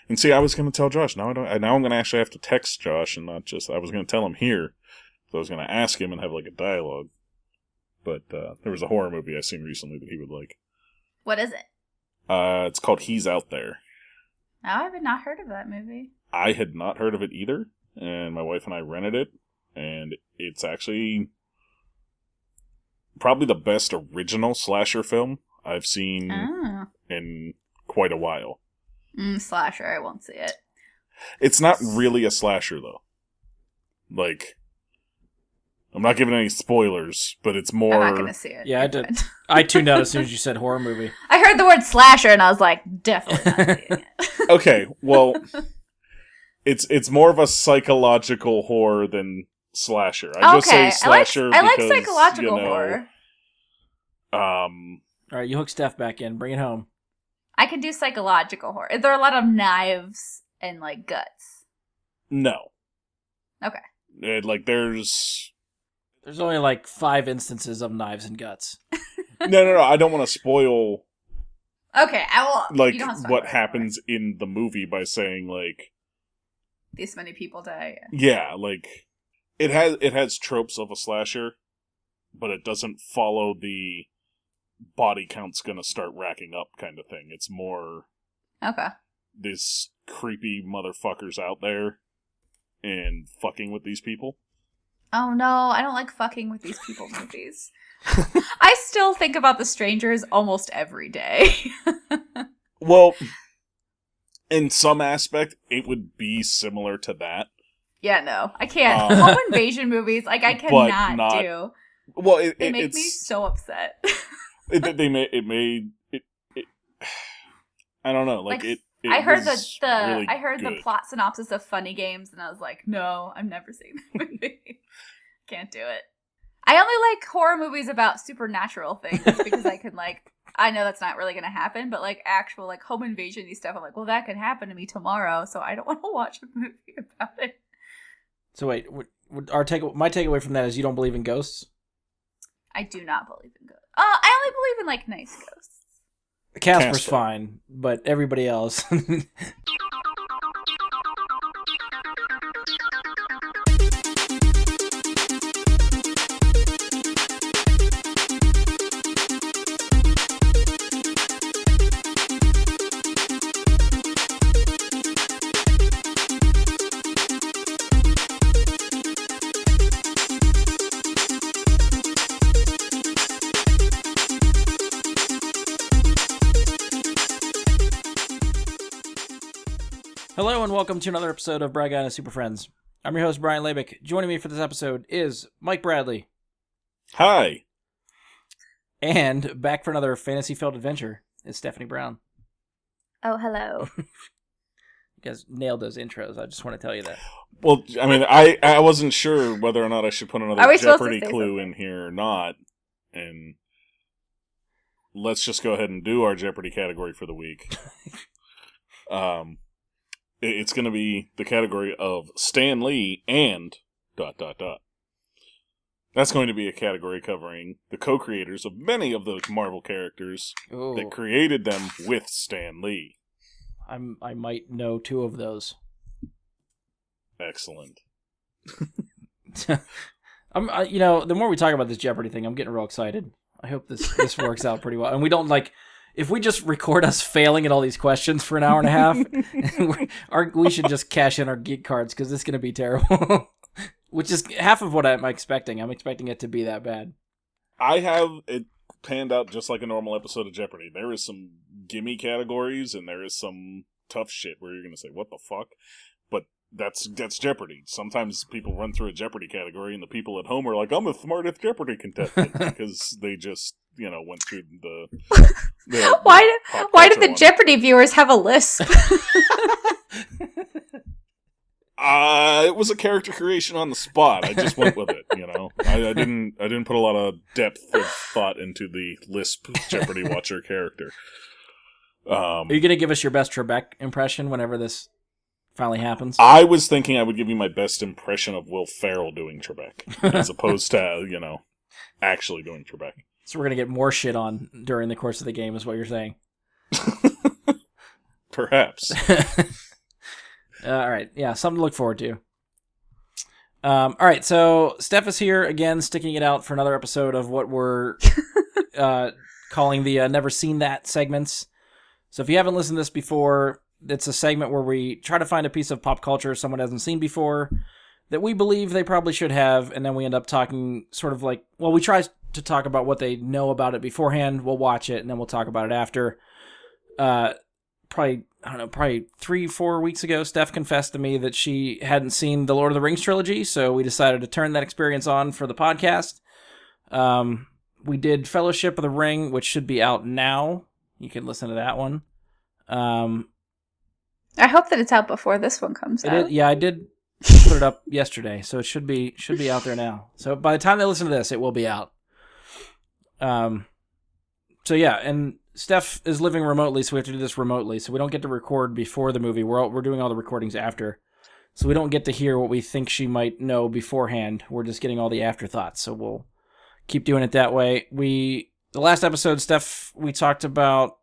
And see, I was going to tell Josh. Now I don't. Now I'm going to actually have to text Josh and not just. I was going to tell him here. So I was going to ask him and have like a dialogue. But there was a horror movie I seen recently that he would like. What is it? It's called He's Out There. Oh, I have not heard of that movie. I had not heard of it either, and my wife and I rented it, and it's actually probably the best original slasher film I've seen in quite a while. Slasher, I won't see it. It's not really a slasher, though. Like, I'm not giving any spoilers, but it's more... I'm not going to see it. Yeah, I did. I tuned out as soon as you said horror movie. I heard the word slasher, and I was like, definitely not seeing it. Okay, well, it's more of a psychological horror than slasher. I just say slasher I like because, psychological horror. All right, you hook Steph back in. Bring it home. I can do psychological horror. There are a lot of knives and, like, guts. No. Okay. There's only, like, 5 instances of knives and guts. No. I don't want to spoil... Okay, I will... Like, you don't have to what happens in the movie by saying, like... This many people die. Yeah, like... It has tropes of a slasher, but it doesn't follow the body count's gonna start racking up kind of thing. It's more... Okay. This creepy motherfuckers out there and fucking with these people. Oh no, I don't like fucking with these people movies. I still think about The Strangers almost every day. Well, in some aspect, it would be similar to that. Yeah, no, I can't. Home invasion movies, like, I cannot do. Well, they make me so upset. It made it. I don't know, like it. I heard really I heard good. the plot synopsis of Funny Games, and I was like, no, I'm never seeing that movie. Can't do it. I only like horror movies about supernatural things because I can, like, I know that's not really going to happen, but, like, actual, like, home invasion-y stuff, I'm like, well, that could happen to me tomorrow, so I don't want to watch a movie about it. So wait, my takeaway from that is you don't believe in ghosts? I do not believe in ghosts. I only believe in, like, nice ghosts. Casper's fine, but everybody else... Hello and welcome to another episode of Brad Guy and His Super Friends. I'm your host, Brian Labick. Joining me for this episode is Mike Bradley. Hi. And back for another fantasy-filled adventure is Stephanie Brown. Oh, hello. You guys nailed those intros. I just want to tell you that. Well, I mean, I wasn't sure whether or not I should put another Jeopardy clue in here or not. And let's just go ahead and do our Jeopardy category for the week. It's going to be the category of Stan Lee and ... That's going to be a category covering the co-creators of many of those Marvel characters that created them with Stan Lee. I might know 2 of those. Excellent. The more we talk about this Jeopardy thing, I'm getting real excited. I hope this works out pretty well. And we don't, like... If we just record us failing at all these questions for an hour and a half, we should just cash in our geek cards because it's going to be terrible. Which is half of what I'm expecting. I'm expecting it to be that bad. I have it panned out just like a normal episode of Jeopardy. There is some gimme categories and there is some tough shit where you're going to say, what the fuck? But that's Jeopardy. Sometimes people run through a Jeopardy category and the people at home are like, I'm the smartest Jeopardy contestant because they just, went through the why did the Jeopardy viewers have a lisp? It was a character creation on the spot. I just went with it, I didn't put a lot of depth of thought into the lisp Jeopardy watcher character. Are you going to give us your best Trebek impression whenever this finally happens? I was thinking I would give you my best impression of Will Ferrell doing Trebek, as opposed to, actually doing Trebek. So we're going to get more shit on during the course of the game, is what you're saying. Perhaps. All right. Yeah, something to look forward to. All right, so Steph is here again, sticking it out for another episode of what we're calling the Never Seen That segments. So if you haven't listened to this before, it's a segment where we try to find a piece of pop culture someone hasn't seen before that we believe they probably should have, and then we end up talking sort of like, well, we try to talk about what they know about it beforehand, we'll watch it, and then we'll talk about it after. Probably 3-4 weeks ago, Steph confessed to me that she hadn't seen the Lord of the Rings trilogy, so we decided to turn that experience on for the podcast. We did Fellowship of the Ring, which should be out now. You can listen to that one. I hope that it's out before this one comes out. Yeah, I did put it up yesterday, so it should be out there now. So by the time they listen to this, it will be out. So yeah, and Steph is living remotely, so we have to do this remotely. So we don't get to record before the movie. We're doing all the recordings after. So we don't get to hear what we think she might know beforehand. We're just getting all the afterthoughts. So we'll keep doing it that way. The last episode, Steph, we talked about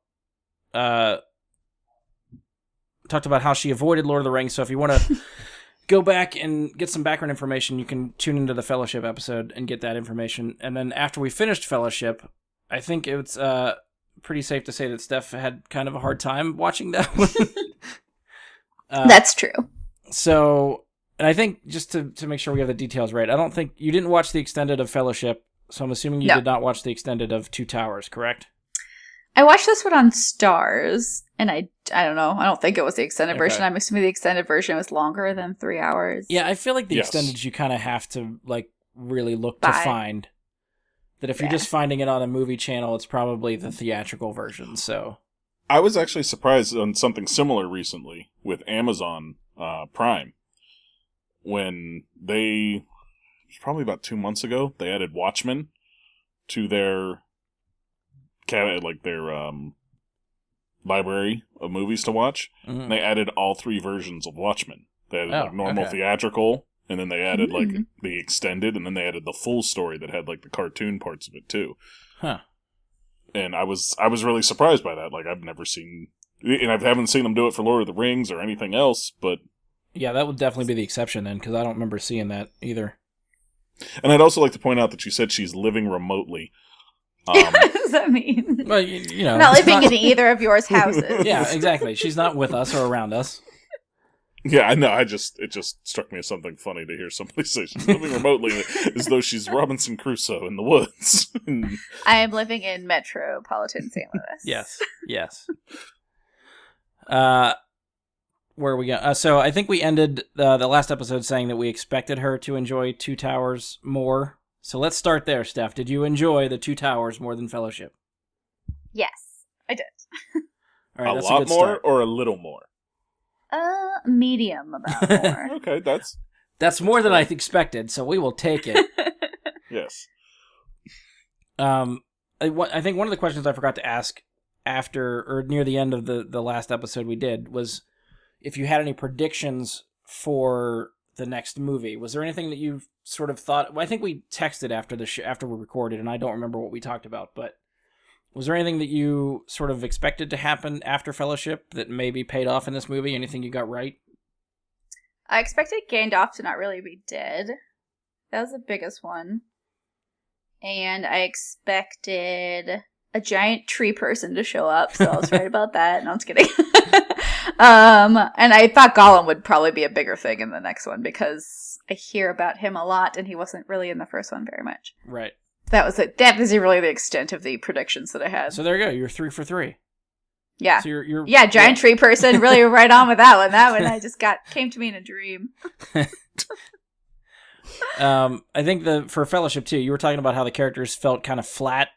how she avoided Lord of the Rings. So if you want to go back and get some background information, you can tune into the Fellowship episode and get that information. And then after we finished Fellowship, I think it's pretty safe to say that Steph had kind of a hard time watching that one. That's true. So, and I think just to make sure we have the details right, I don't think you didn't watch the extended of Fellowship, so I'm assuming you did not watch the extended of Two Towers, correct? I watched this one on Stars, and I don't know. I don't think it was the extended version. I'm assuming the extended version was longer than 3 hours. Yeah, I feel like the extended you kind of have to like really look to find. That if you're just finding it on a movie channel, it's probably the theatrical version. So I was actually surprised on something similar recently with Amazon Prime when it was probably about 2 months ago, they added Watchmen to their library of movies to watch. Mm-hmm. And they added all 3 versions of Watchmen. They added normal theatrical, and then they added the extended, and then they added the full story that had like the cartoon parts of it too. Huh. And I was really surprised by that. Like I've never seen, and I haven't seen them do it for Lord of the Rings or anything else. But yeah, that would definitely be the exception then, because I don't remember seeing that either. And I'd also like to point out that you said she's living remotely. What does that mean? Well, you know, not living in either of yours houses. Yeah, exactly. She's not with us or around us. Yeah, I know. It just struck me as something funny to hear somebody say she's living remotely as though she's Robinson Crusoe in the woods. I am living in metropolitan St. Louis. Yes. Where are we going? So I think we ended the last episode saying that we expected her to enjoy Two Towers more. So let's start there, Steph. Did you enjoy the Two Towers more than Fellowship? Yes, I did. All right, a lot more start. Or a little more? Medium amount more. Okay, that's more than I expected, so we will take it. Yes. I think one of the questions I forgot to ask after or near the end of the last episode we did was if you had any predictions for the next movie. Was there anything that you sort of thought? Well, I think we texted after we recorded, and I don't remember what we talked about, but was there anything that you sort of expected to happen after Fellowship that maybe paid off in this movie? Anything you got right? I expected Gandalf to not really be dead. That was the biggest one. And I expected a giant tree person to show up, so I was right about that. No, I'm just kidding. And I thought Gollum would probably be a bigger thing in the next one because I hear about him a lot, and he wasn't really in the first one very much. Right. That was really the extent of the predictions that I had. So there you go. You're 3 for 3. Yeah. So you're giant tree person. Really right on with that one. That one I just came to me in a dream. I think for Fellowship too, you were talking about how the characters felt kind of flat.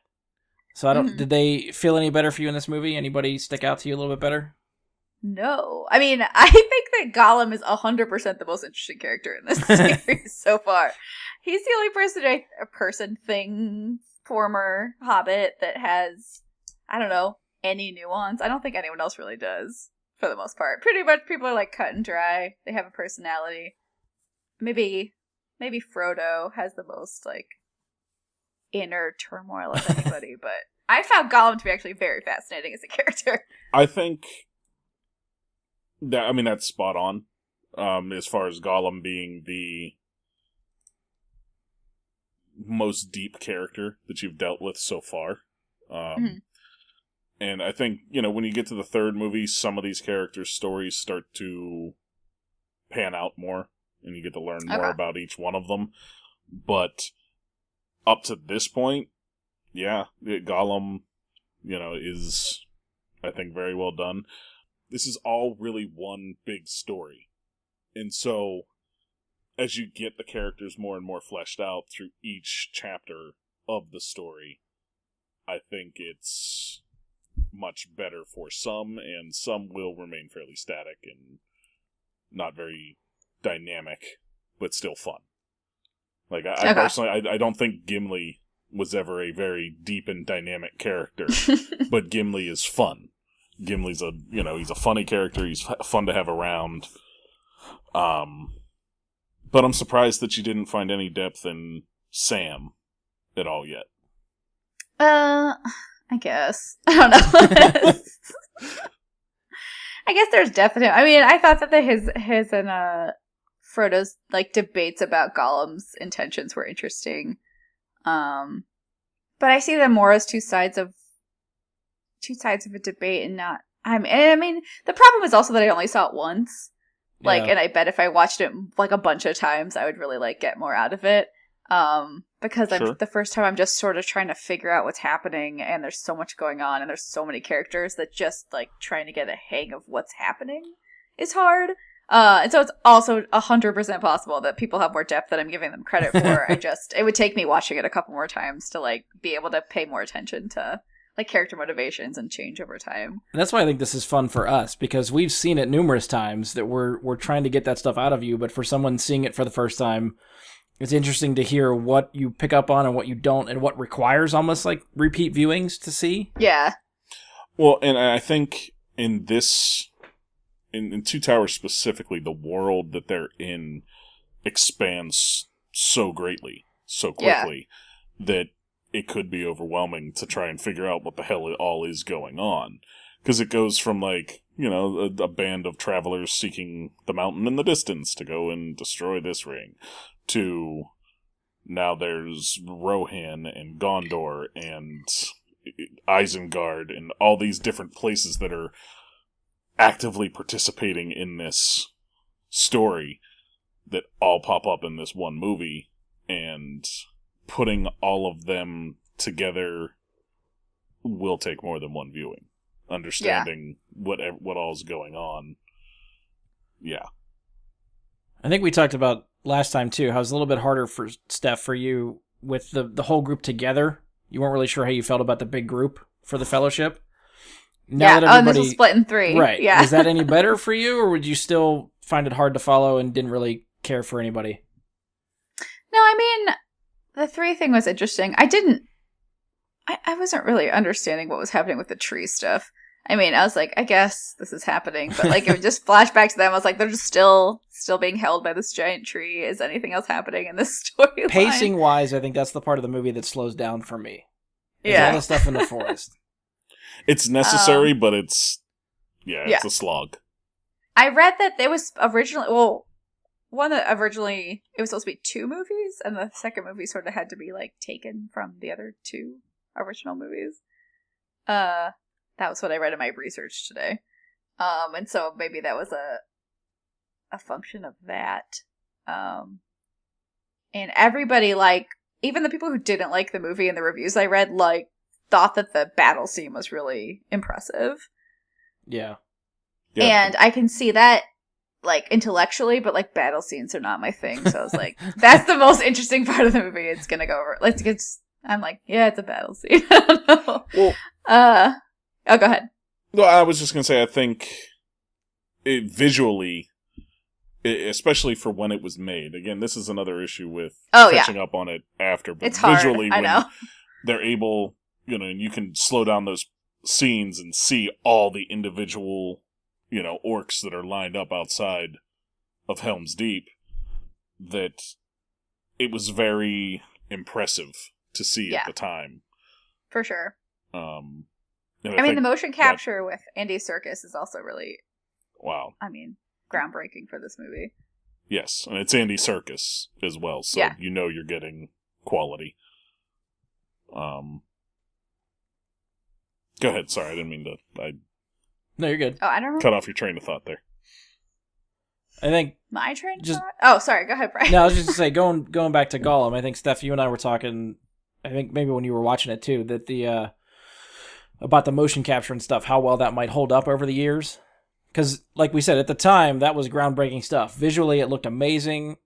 So I don't. Did they feel any better for you in this movie? Anybody stick out to you a little bit better? No. I mean, I think that Gollum is 100% the most interesting character in this series so far. He's the only former hobbit that has, I don't know, any nuance. I don't think anyone else really does, for the most part. Pretty much people are like cut and dry. They have a personality. Maybe Frodo has the most like inner turmoil of anybody, but I found Gollum to be actually very fascinating as a character. I think that's spot on. as far as Gollum being the most deep character that you've dealt with so far. And I think, when you get to the third movie, some of these characters' stories start to pan out more, and you get to learn more about each one of them. But up to this point, yeah, Gollum, is, I think, very well done. This is all really one big story. And so, as you get the characters more and more fleshed out through each chapter of the story, I think it's much better for some, and some will remain fairly static and not very dynamic, but still fun. Like, I personally, I don't think Gimli was ever a very deep and dynamic character, but Gimli is fun. Gimli's he's a funny character, he's fun to have around. But I'm surprised that you didn't find any depth in Sam at all yet. I guess. I don't know. I guess there's definite. I mean, I thought that his and Frodo's debates about Gollum's intentions were interesting. But I see them more as two sides of a debate, and not. I mean, the problem is also that I only saw it once. And I bet if I watched it a bunch of times, I would really get more out of it. Because the first time I'm just sort of trying to figure out what's happening, and there's so much going on, and there's so many characters that just trying to get a hang of what's happening is hard. And so it's also 100% possible that people have more depth than I'm giving them credit for. It would take me watching it a couple more times to be able to pay more attention to character motivations and change over time. And that's why I think this is fun for us, because we've seen it numerous times that we're trying to get that stuff out of you, but for someone seeing it for the first time, it's interesting to hear what you pick up on and what you don't, and what requires almost repeat viewings to see. Yeah. Well, and I think in this, in Two Towers specifically, the world that they're in expands so greatly, so quickly, that it could be overwhelming to try and figure out what the hell it all is going on. Because it goes from, a band of travelers seeking the mountain in the distance to go and destroy this ring, to now there's Rohan and Gondor and Isengard and all these different places that are actively participating in this story that all pop up in this one movie, and putting all of them together will take more than one viewing. Understanding what all's going on. Yeah. I think we talked about last time too how it was a little bit harder for Steph, for you, with the whole group together. You weren't really sure how you felt about the big group for the Fellowship. Now that and this was split in 3. Right. Yeah. Is that any better for you, or would you still find it hard to follow and didn't really care for anybody? No, I mean, the 3 thing was interesting. I wasn't really understanding what was happening with the tree stuff. I mean, I was like, I guess this is happening, but it would just flash back to them. I was like, they're just still being held by this giant tree. Is anything else happening in this storyline? Pacing wise, I think that's the part of the movie that slows down for me. It's all the stuff in the forest. It's necessary, but it's a slog. I read that there was originally, it was supposed to be 2 movies, and the second movie sort of had to be taken from the other 2 original movies. That was what I read in my research today. And so maybe that was a function of that. And everybody, even the people who didn't like the movie in the reviews I read, thought that the battle scene was really impressive. Yeah. And I can see that, intellectually, but, battle scenes are not my thing. So I was like, that's the most interesting part of the movie. It's gonna go over. I'm like, yeah, it's a battle scene. I don't know. Well, go ahead. No, I was just gonna say, I think visually, especially for when it was made. Again, this is another issue with catching up on it after. But it's hard. Visually, I know. They're able, and you can slow down those scenes and see all the individual, orcs that are lined up outside of Helm's Deep, that it was very impressive to see at the time. For sure. I mean, the motion capture with Andy Serkis is also really... Wow. I mean, groundbreaking for this movie. Yes, and it's Andy Serkis as well, so Yeah. you know you're getting quality. Go ahead, sorry, I didn't mean to... No, you're good. Oh, I don't know. cut off your train of thought there. I think My train of just- thought? Oh, sorry. Go ahead, Brian. no, I was just to say going back to Gollum. I think Steph, you and I were talking. I think maybe when you were watching it too, that the about the motion capture and stuff, how well that might hold up over the years. Because, like we said at the time, that was groundbreaking stuff. Visually, it looked amazing.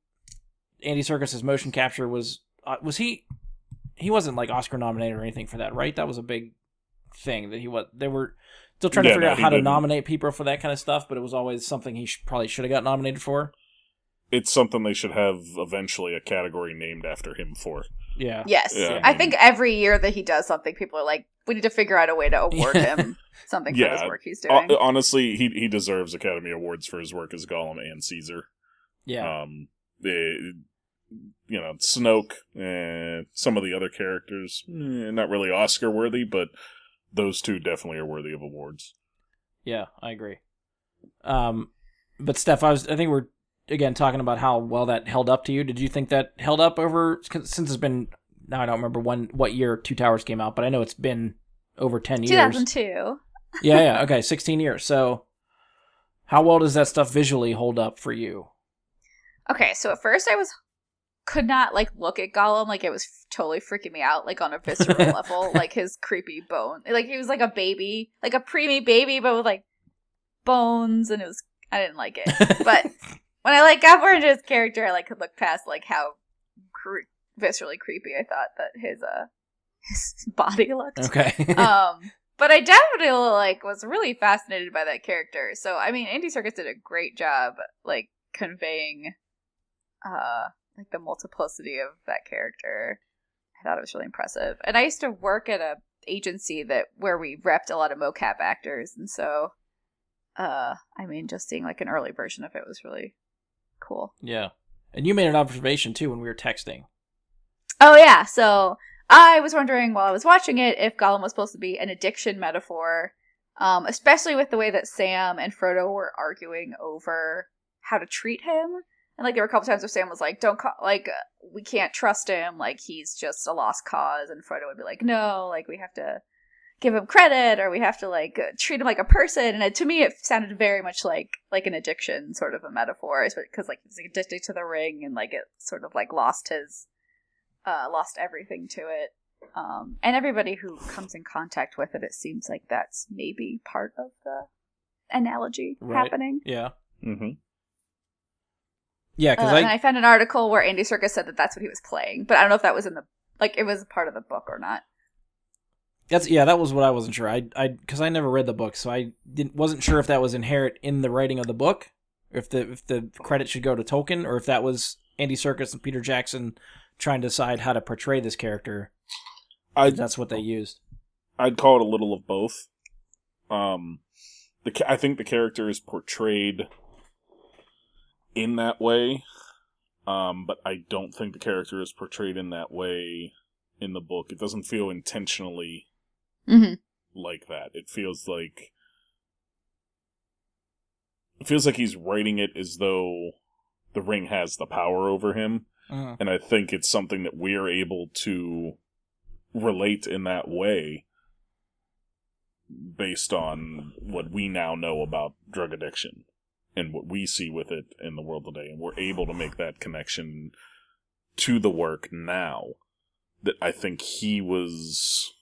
Andy Serkis's motion capture was he? He wasn't like Oscar nominated or anything for that, right? That was a big thing that he was. They were still trying to figure out how to nominate people for that kind of stuff, but it was always something he probably should have got nominated for. It's something they should have eventually a category named after him for. Yeah. Yes. Yeah, I think every year that he does something, people are like, we need to figure out a way to award him something for his work he's doing. Honestly, he deserves Academy Awards for his work as Gollum and Caesar. Yeah. Snoke, some of the other characters, not really Oscar worthy, but those two definitely are worthy of awards. Yeah, I agree. But Steph, I think we're again talking about how well that held up to you. Did you think that held up over since it's been? Now I don't remember what year Two Towers came out, but I know it's been over 10 years. 2002. Yeah, okay, 16 years. So, how well does that stuff visually hold up for you? Okay, so at first I could not look at Gollum, it was totally freaking me out, on a visceral level, his creepy bone, he was like a baby, like a preemie baby, but with bones, and I didn't like it. But when I got more into his character, I could look past how viscerally creepy I thought that his body looked. Okay. But I definitely was really fascinated by that character. So I mean, Andy Serkis did a great job conveying the multiplicity of that character. I thought it was really impressive. And I used to work at a agency where we repped a lot of mocap actors, and so just seeing an early version of it was really cool. Yeah. And you made an observation too when we were texting. Oh yeah, so I was wondering while I was watching it if Gollum was supposed to be an addiction metaphor, especially with the way that Sam and Frodo were arguing over how to treat him. And there were a couple times where Sam was like, "Don't call, we can't trust him. He's just a lost cause." And Frodo would be like, "No, we have to give him credit, or we have to treat him like a person." And to me, it sounded very much like an addiction, sort of a metaphor, because he was addicted to the ring, and it sort of lost everything to it. And everybody who comes in contact with it, it seems like that's maybe part of the analogy happening. Yeah. Mm-hmm. Yeah, because and I found an article where Andy Serkis said that that's what he was playing, but I don't know if that was in the it was part of the book or not. That was what I wasn't sure. Because I never read the book, so I wasn't sure if that was inherent in the writing of the book, if the credit should go to Tolkien, or if that was Andy Serkis and Peter Jackson trying to decide how to portray this character. That's what they used. I'd call it a little of both. I think the character is portrayed in that way, but I don't think the character is portrayed in that way in the book. It doesn't feel intentionally like that. It feels like he's writing it as though the ring has the power over him, and I think it's something that we're able to relate in that way based on what we now know about drug addiction and what we see with it in the world today, and we're able to make that connection to the work now, that I think he was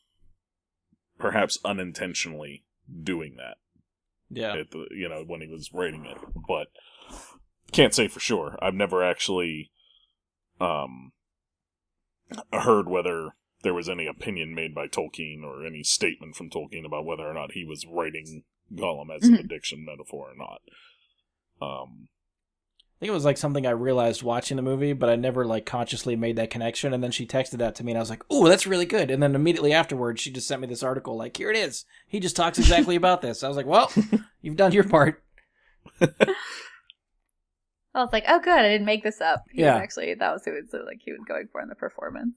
perhaps unintentionally doing that. Yeah. When he was writing it. But can't say for sure. I've never actually heard whether there was any opinion made by Tolkien or any statement from Tolkien about whether or not he was writing Gollum as an addiction metaphor or not. I think it was something I realized watching the movie, but I never consciously made that connection. And then she texted that to me, and I was like, "Ooh, that's really good." And then immediately afterwards, she just sent me this article, "Here it is. He just talks exactly about this." I was like, "Well, you've done your part." I was like, "Oh, good. I didn't make this up." Yeah. Actually, that was who he was going for in the performance.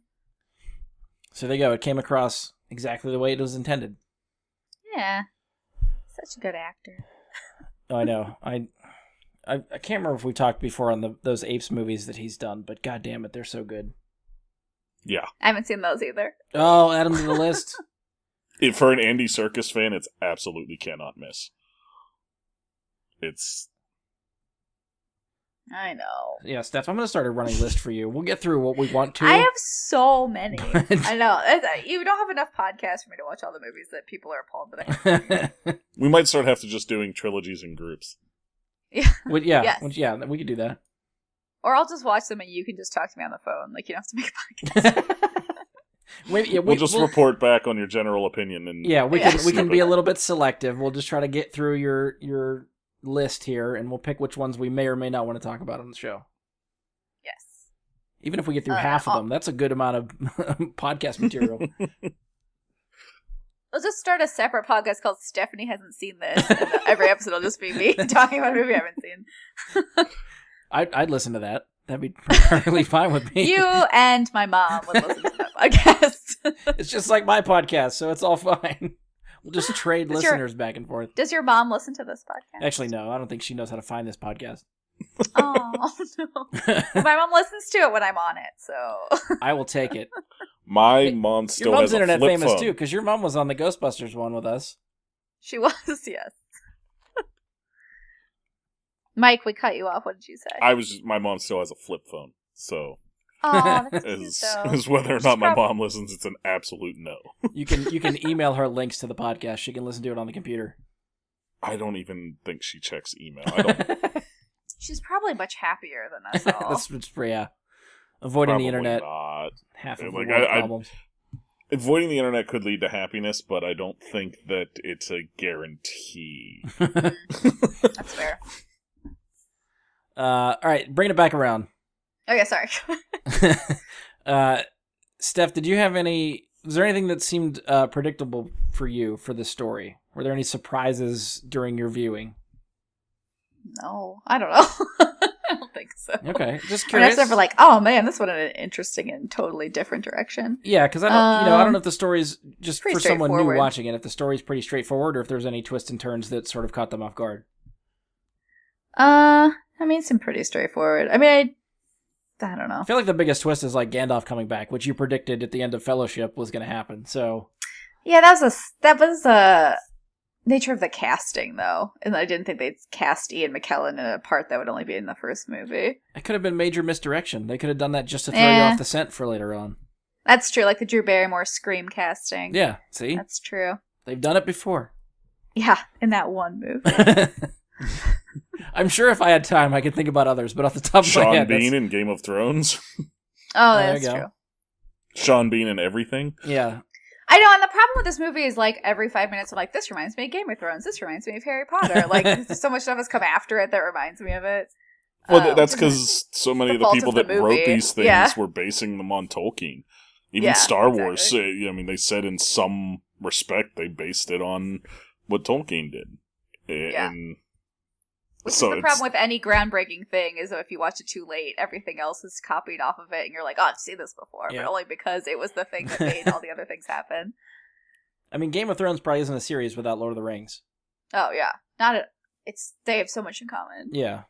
So there you go. It came across exactly the way it was intended. Yeah, such a good actor. Oh, I know. I can't remember if we talked before on those Apes movies that he's done, but god damn it, they're so good. Yeah. I haven't seen those either. Oh, add them to the list. For an Andy Serkis fan, it's absolutely cannot miss. It's... I know. Yeah, Steph, I'm going to start a running list for you. We'll get through what we want to. I have so many. I know. You don't have enough podcasts for me to watch all the movies that people are appalled that I have. We might start have to just doing trilogies in groups. Yeah. Well, yeah, Yes. yeah, we could do that. Or I'll just watch them and you can just talk to me on the phone. Like, you don't have to make a podcast. We'll just report back on your general opinion. And yeah, we can be a little bit selective. We'll just try to get through your list here, and we'll pick which ones we may or may not want to talk about on the show. Yes. Even if we get through half of them, that's a good amount of podcast material. Let's just start a separate podcast called Stephanie Hasn't Seen This. And every episode will just be me talking about a movie I haven't seen. I'd listen to that. That'd be perfectly fine with me. You and my mom would listen to that podcast. It's just like my podcast, so it's all fine. We'll just trade listeners back and forth. Does your mom listen to this podcast? Actually, no. I don't think she knows how to find this podcast. Oh, no. My mom listens to it when I'm on it, so... I will take it. My mom still your mom's has a internet flip famous phone. too, because your mom was on the Ghostbusters one with us. She was, yes. Mike, we cut you off. What did you say? My mom still has a flip phone, so... Oh, that's cute, though. As whether or not my mom listens, it's an absolute no. You can email her links to the podcast. She can listen to it on the computer. I don't even think she checks email. I don't. She's probably much happier than us all. That's yeah. Avoiding Probably the internet. Not. Half of the Like, world's problems. Avoiding the internet could lead to happiness, but I don't think that it's a guarantee. That's fair. All right, bringing it back around. Okay, sorry. Steph, did you have was there anything that seemed predictable for you for this story? Were there any surprises during your viewing? No, I don't know. I don't think so. Okay, just I curious. was never like, oh man, this went in an interesting and totally different direction. Yeah, because I don't know if the story's just for someone new straightforward. watching it, if the story's pretty straightforward, or if there's any twists and turns that sort of caught them off guard. I mean, it's pretty straightforward. I mean, I don't know. I feel like the biggest twist is like Gandalf coming back, which you predicted at the end of Fellowship was going to happen. So yeah, that was a nature of the casting, though, and I didn't think they'd cast Ian McKellen in a part that would only be in the first movie. it could have been major misdirection. They could have done that just to throw you off the scent for later on. That's true, like the Drew Barrymore Scream casting. Yeah, see, That's true. they've done it before. Yeah, in that one movie. I'm sure if I had time, I could think about others, but off the top of my Sean head, Bean in Game of Thrones. Oh, there that's you go. true. Sean Bean in everything. Yeah. I know, and the problem with this movie is, like, every 5 minutes I'm like, this reminds me of Game of Thrones, this reminds me of Harry Potter. Like, so much stuff has come after it that reminds me of it. Well, that's because so many of the fault people of the that wrote movie. these things Yeah. were basing them on Tolkien. Even Yeah, Star Wars, exactly. I mean, they said in some respect they based it on what Tolkien did. Yeah. And Which so is the problem with any groundbreaking thing, is that if you watch it too late, everything else is copied off of it, and you're like, oh, I've seen this before, Yeah. but only because it was the thing that made all the other things happen. I mean, Game of Thrones probably isn't a series without Lord of the Rings. Oh, yeah. They have so much in common. Yeah.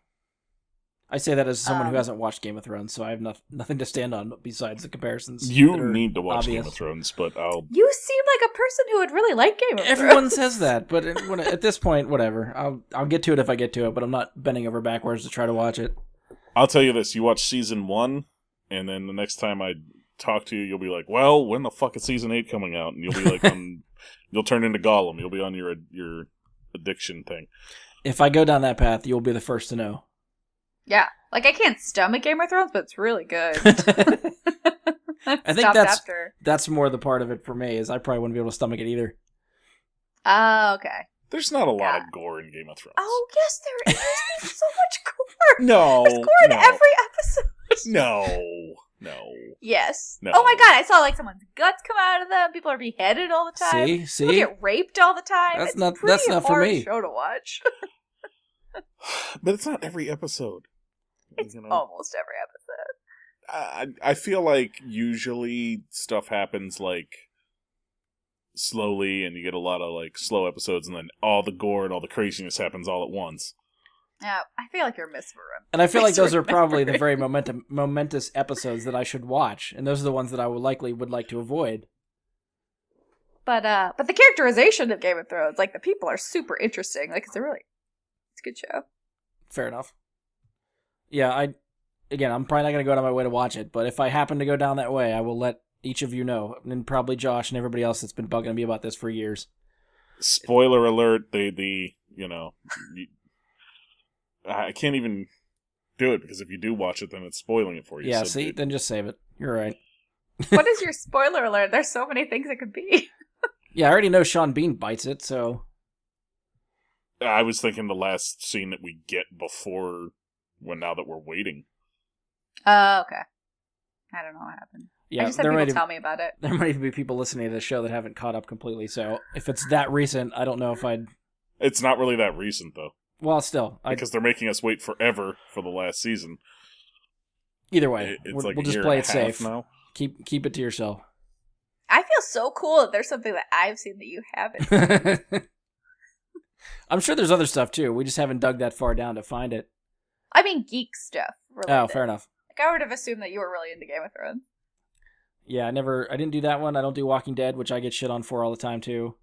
I say that as someone who hasn't watched Game of Thrones, so I have nothing to stand on besides the comparisons. you that are need to watch obvious. Game of Thrones, but I'll... You seem like a person who would really like Game of Thrones. Everyone says that, but at this point, whatever. I'll get to it if I get to it, but I'm not bending over backwards to try to watch it. I'll tell you this, you watch season 1, and then the next time I talk to you, you'll be like, well, when the fuck is season 8 coming out? And you'll be like, you'll turn into Gollum. You'll be on your addiction thing. If I go down that path, you'll be the first to know. Yeah. Like, I can't stomach Game of Thrones, but it's really good. I think that's more the part of it for me, is I probably wouldn't be able to stomach it either. Oh, okay. There's not a lot of gore in Game of Thrones. Oh, yes, there is. There's so much gore. No. There's gore in every episode. No. Yes. No. Oh my god, I saw like someone's guts come out of them. People are beheaded all the time. See? People get raped all the time. That's It's not pretty for hard me. show to watch. But it's not every episode. It's almost every episode. I feel like usually stuff happens like slowly, and you get a lot of like slow episodes, and then all the gore and all the craziness happens all at once. Yeah, I feel like you're misremembering. And I feel like those are probably the very momentous episodes that I should watch, and those are the ones that I would like to avoid. But the characterization of Game of Thrones, like the people are super interesting. Like it's a good show. Fair enough. Yeah, I'm probably not going to go out of my way to watch it, but if I happen to go down that way, I will let each of you know, and probably Josh and everybody else that's been bugging me about this for years. Spoiler alert, I can't even do it, because if you do watch it, then it's spoiling it for you. Yeah, so then just save it. You're right. What is your spoiler alert? There's so many things it could be. Yeah, I already know Sean Bean bites it, so... I was thinking the last scene that we get before, now that we're waiting. Oh, okay. I don't know what happened. Yeah, I just had people tell me about it. There might even be people listening to this show that haven't caught up completely, so if it's that recent, I don't know if I'd... It's not really that recent, though. Well, still. Because they're making us wait forever for the last season. Either way, we'll just play it safe. Now. Keep it to yourself. I feel so cool that there's something that I've seen that you haven't. I'm sure there's other stuff, too. We just haven't dug that far down to find it. I mean, geek stuff. Related. Oh, fair enough. Like, I would have assumed that you were really into Game of Thrones. Yeah, I didn't do that one. I don't do Walking Dead, which I get shit on for all the time, too.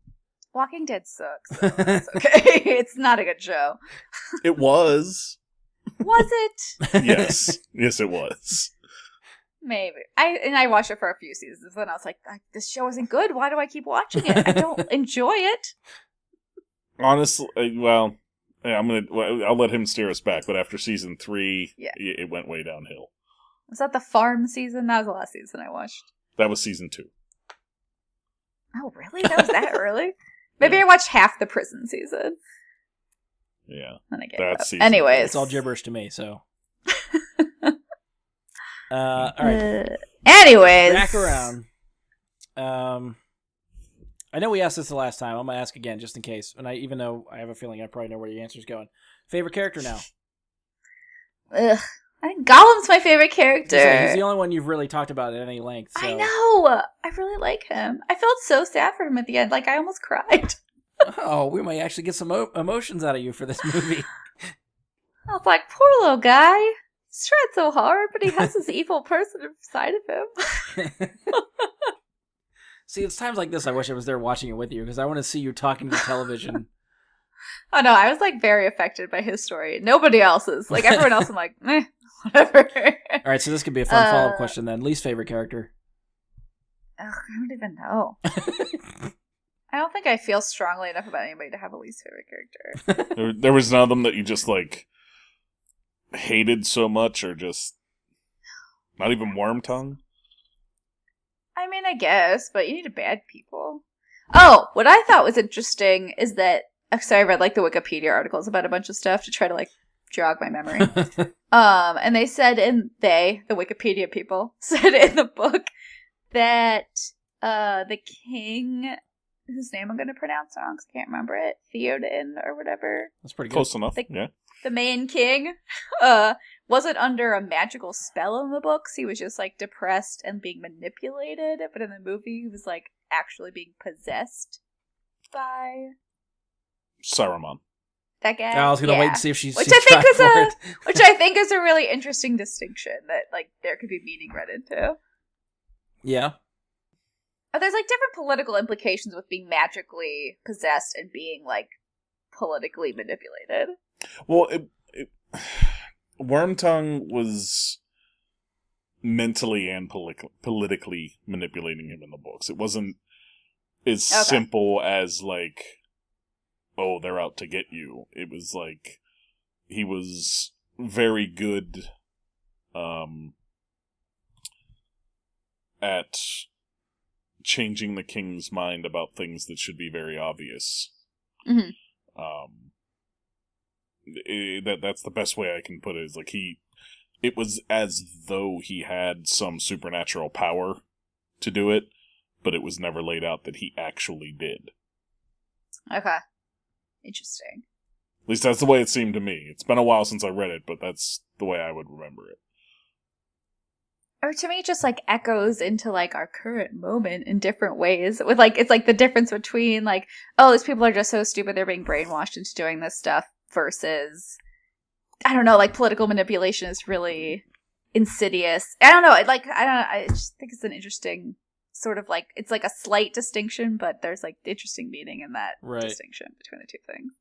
Walking Dead sucks. So it's okay. It's not a good show. It was. Was it? Yes. Yes, it was. Maybe. I watched it for a few seasons, and I was like, this show isn't good. Why do I keep watching it? I don't enjoy it. Honestly, well, yeah, I'll let him steer us back, but after season 3, it went way downhill. Was that the farm season? That was the last season I watched. That was season 2. Oh, really? That was that early? Maybe I watched half the prison season. Yeah. And I gave that's up. Anyways. It's all gibberish to me, so. All right. Anyways. Back around. I know we asked this the last time. I'm going to ask again just in case. And even though I have a feeling I probably know where the answer's going. Favorite character now? Ugh. I think Gollum's my favorite character. He's the only one you've really talked about at any length. So. I know. I really like him. I felt so sad for him at the end. Like, I almost cried. Oh, we might actually get some emotions out of you for this movie. I was like, poor little guy. He's tried so hard, but he has this evil person inside of him. See, it's times like this I wish I was there watching it with you, because I want to see you talking to the television. Oh, no, I was, like, very affected by his story. Nobody else's. Like, everyone else, I'm like, whatever. All right, so this could be a fun follow-up question then. Least favorite character? Ugh, I don't even know. I don't think I feel strongly enough about anybody to have a least favorite character. There was none of them that you just, like, hated so much, or just... Not even Wormtongue? I mean, I guess, but you need bad people. Oh, what I thought was interesting is that... So I read, like, the Wikipedia articles about a bunch of stuff to try to, like, jog my memory. And they said the Wikipedia people, said in the book that the king, whose name I'm going to pronounce wrong because I can't remember it, Theoden or whatever. That's pretty good. Close enough, yeah. The main king wasn't under a magical spell in the books. He was just, like, depressed and being manipulated. But in the movie, he was, like, actually being possessed by... Saruman. That guy. I was gonna wait and see if she's which I think is a really interesting distinction that like there could be meaning read into. Yeah. Oh, there's like different political implications with being magically possessed and being like politically manipulated. Well, Wormtongue was mentally and politically manipulating him in the books. It wasn't as simple as like, oh, they're out to get you. It was like he was very good at changing the king's mind about things that should be very obvious. Mm-hmm. That's the best way I can put it. Is like it was as though he had some supernatural power to do it, but it was never laid out that he actually did. Okay. Interesting. At least that's the way it seemed to me. It's been a while since I read it, but that's the way I would remember it. Or to me, it just like echoes into like our current moment in different ways. With like, it's like the difference between like, oh, these people are just so stupid they're being brainwashed into doing this stuff versus I don't know, like political manipulation is really insidious. I don't know. I just think it's an interesting sort of like, it's like a slight distinction, but there's like interesting meaning in that distinction between the two things.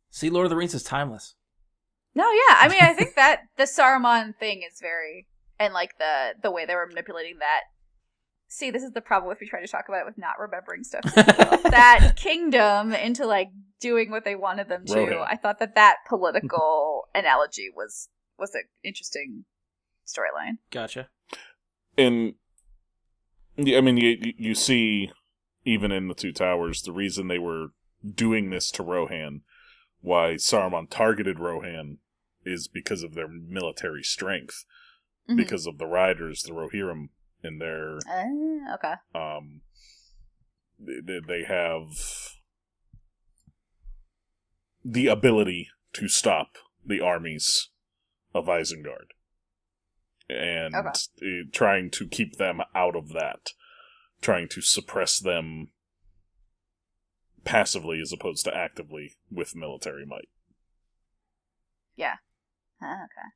See, Lord of the Rings is timeless. No, yeah. I mean, I think that the Saruman thing is very, and like the way they were manipulating that. See, this is the problem if we try to talk about it with not remembering stuff. That kingdom into like doing what they wanted them to. Rohan. I thought that political analogy was an interesting storyline. Gotcha. And I mean, you see, even in the Two Towers, the reason they were doing this to Rohan, why Saruman targeted Rohan, is because of their military strength, because of the riders, the Rohirrim, and their okay. They have the ability to stop the armies of Isengard, and trying to keep them out of that, trying to suppress them passively as opposed to actively with military might. Yeah. Okay.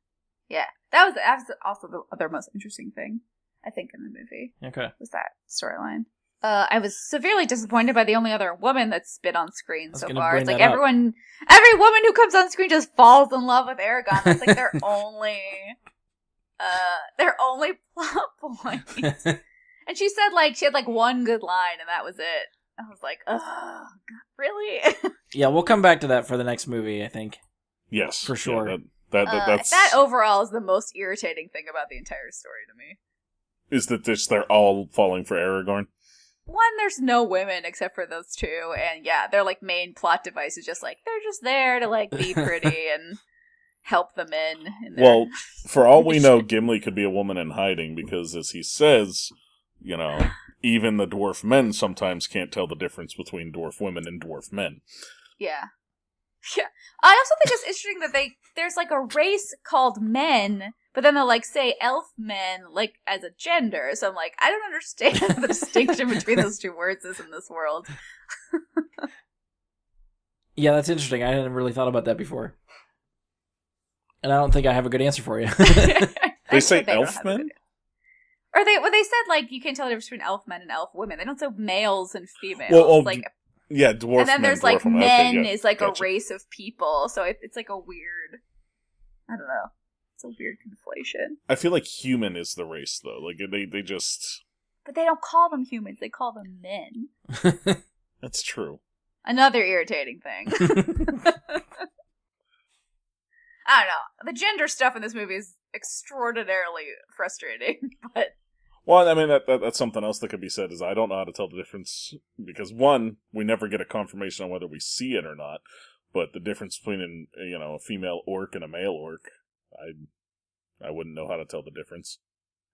Yeah, that was also the other most interesting thing, I think, in the movie. Okay. Was that storyline. I was severely disappointed by the only other woman that's been on screen so far. It's like every woman who comes on screen just falls in love with Aragorn. That's like their only plot point. And she said she had one good line and that was it. I was like, oh, God, really? Yeah, we'll come back to that for the next movie, I think. Yes. For sure. Yeah, that's... that overall is the most irritating thing about the entire story to me. Is that they're all falling for Aragorn? One, there's no women except for those two, and yeah, their main plot device is just they're just there to be pretty and help the men. Well, for all we know, Gimli could be a woman in hiding because, as he says, even the dwarf men sometimes can't tell the difference between dwarf women and dwarf men. Yeah. Yeah. I also think it's interesting that there's a race called men, but then they'll say elf men as a gender. So I'm I don't understand the distinction between those two words is in this world. Yeah, that's interesting. I hadn't really thought about that before. And I don't think I have a good answer for you. They say elf men? Or they said you can't tell the difference between elf men and elf women. They don't say males and females. Well, yeah, dwarf men. And then there's dwarf men is gotcha. A race of people. So it's a weird, I don't know. It's a weird conflation. I feel like human is the race though. They just. But they don't call them humans. They call them men. That's true. Another irritating thing. I don't know. The gender stuff in this movie is extraordinarily frustrating, but. Well, I mean, that's something else that could be said, is I don't know how to tell the difference, because one, we never get a confirmation on whether we see it or not, but the difference between a female orc and a male orc, I wouldn't know how to tell the difference.